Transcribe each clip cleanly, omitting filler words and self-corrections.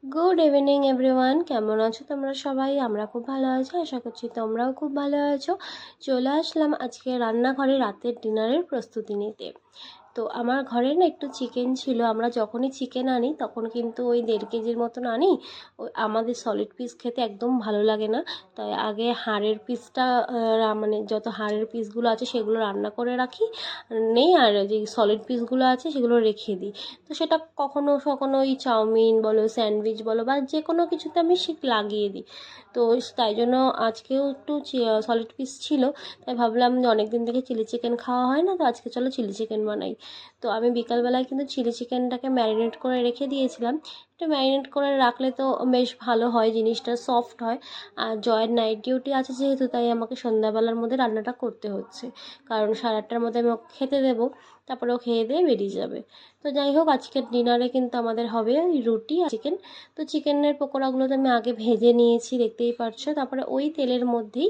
Good evening everyone, কেমন আছো তোমরা সবাই? আমরা খুব ভালো আছি, আশা করছি তোমরাও খুব ভালো আছো। চলে আসলাম আজকে রান্নাঘরে রাতের ডিনারের প্রস্তুতি নিতে। তো আমার ঘরে না একটু চিকেন ছিল। আমরা যখনই চিকেন আনি তখন কিন্তু ওই 1.5 কেজির মতন আনি। ওই আমাদের সলিড পিস খেতে একদম ভালো লাগে না, তাই আগে হাড়ের পিসটা মানে যত হাড়ের পিসগুলো আছে সেগুলো রান্না করে রাখি নেই, আর যে সলিড পিসগুলো আছে সেগুলো রেখে দিই। তো সেটা কখনো কখনো ওই চাউমিন বলো, স্যান্ডউইচ বলো, বা যে কোনো কিছুতে আমি লাগিয়ে দিই। তো তাই জন্য আজকেও একটু সলিড পিস ছিল, তাই ভাবলাম যে অনেক দিন থেকে চিলি চিকেন খাওয়া হয় না, তো আজকে চলো চিলি চিকেন বানাই। তো আমি বিকালবেলায় কিন্তু চিলি চিকেনটাকে ম্যারিনেট করে রেখে দিয়েছিলাম। একটু ম্যারিনেট করে রাখলে তো বেশ ভালো হয়, জিনিসটা সফট হয়। আর জয়ের নাইট ডিউটি আছে যেহেতু, তাই আমাকে সন্ধ্যাবেলার মধ্যে রান্নাটা করতে হচ্ছে, কারণ 8:30টার মধ্যে আমি ওকে খেতে দেবো, তারপরে ও খেয়ে দিয়ে বেরিয়ে যাবে। তো যাই হোক, আজকের ডিনারে কিন্তু আমাদের হবে ওই রুটি আর চিকেন। তো চিকেনের পকোড়াগুলো তো আমি আগে ভেজে নিয়েছি, দেখতেই পারছো। তারপরে ওই তেলের মধ্যেই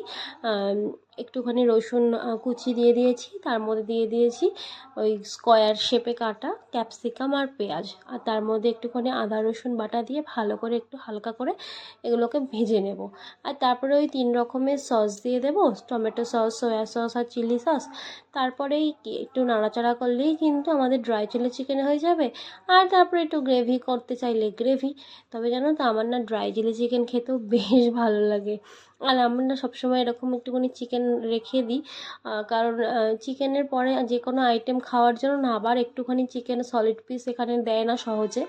একটুখানি রসুন কুচি দিয়ে দিয়েছি, তার মধ্যে দিয়ে দিয়েছি ওই স্কোয়ার শেপে কাটা ক্যাপসিকাম আর পেঁয়াজ, আর তার মধ্যে একটুখানি আদা রসুন বাটা দিয়ে ভালো করে একটু হালকা করে এগুলোকে ভেজে নেব। আর তারপরে ওই 3 রকমের সস দিয়ে দেবো, টমেটো সস, সয়া সস আর চিলি সস। তারপরেই একটু নাড়াচাড়া করলেই কিন্তু আমাদের ড্রাই চিলি চিকেন হয়ে যাবে। আর তারপরে একটু গ্রেভি করতে চাইলে গ্রেভি। তবে জানো তো, আমার না ড্রাই চিলি চিকেন খেতেও বেশ ভালো লাগে। আর আমার না সবসময় এরকম একটুখানি চিকেন রেখে দিই, কারণ চিকেনের পরে যে কোনো আইটেম খাওয়ার জন্য না আবার একটুখানি চিকেন সলিড পিস এখানে দেয় না সহজে।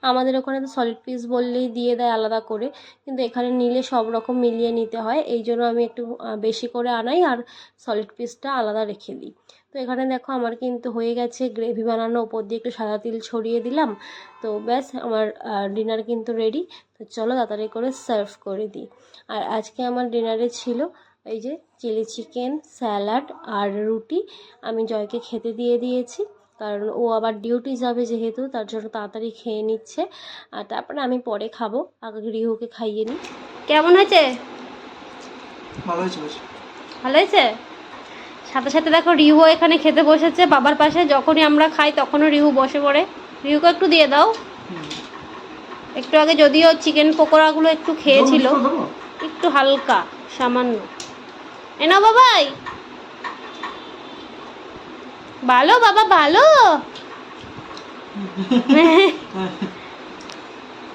আমাদের ওখানে তো সলিড পিস বললেই দিয়ে দেয় আলাদা করে, কিন্তু এখানে নিলে সব রকম মিলিয়ে নিতে হয়। এই জন্য আমি একটু বেশি করে আনাই আর সলিড পিসটা আলাদা রেখে দিই। তো এখানে দেখো আমার কিন্তু হয়ে গেছে গ্রেভি বানানো, ওপর দিয়ে একটু সাদা তিল ছড়িয়ে দিলাম। তো ব্যাস, আমার ডিনার কিন্তু রেডি। তো চলো তাড়াতাড়ি করে সার্ভ করে দিই। আর আজকে আমার ডিনারে ছিল এই যে চিলি চিকেন, স্যালাড আর রুটি। আমি জয়কে খেতে দিয়ে দিয়েছি, কারণ ও আবার ডিউটি যাবে যেহেতু, তার জন্য তাড়াতাড়ি খেয়ে নিচ্ছে। আর তারপরে আমি পরে খাবো, আগে রিহুকে খাইয়ে নিই। কেমন হয়েছে? ভালো হয়েছে। ভালো হয়েছে। সাথে সাথে দেখো রিহু এখানে খেতে বসেছে বাবার পাশে। যখনই আমরা খাই তখনও রিহু বসে পড়ে। রিহুকে একটু দিয়ে দাও। একটু আগে যদিও চিকেন পকোড়াগুলো একটু খেয়েছিল, একটু হালকা সামান্য। এ নাও বাবাই, ভালো বাবা ভালো।